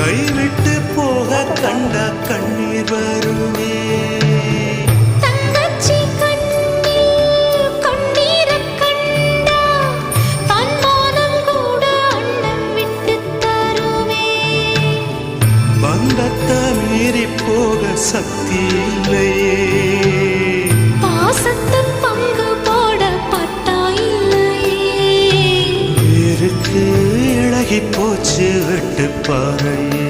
கைவிட்டு போக கண்ட கண்ணீர் வருமே. தங்கச்சி கண்ணில் கண்ணீர கண்டா தன்மானம் கூட அண்ணன் விட்டு தருவே. பந்தத்தை மீறி போக சக்தி இல்லையே. பாசத்தை பங்கு போட பட்டா இல்லையே. இருக்கு இழகி போச்சு வெட்டு பாறையே.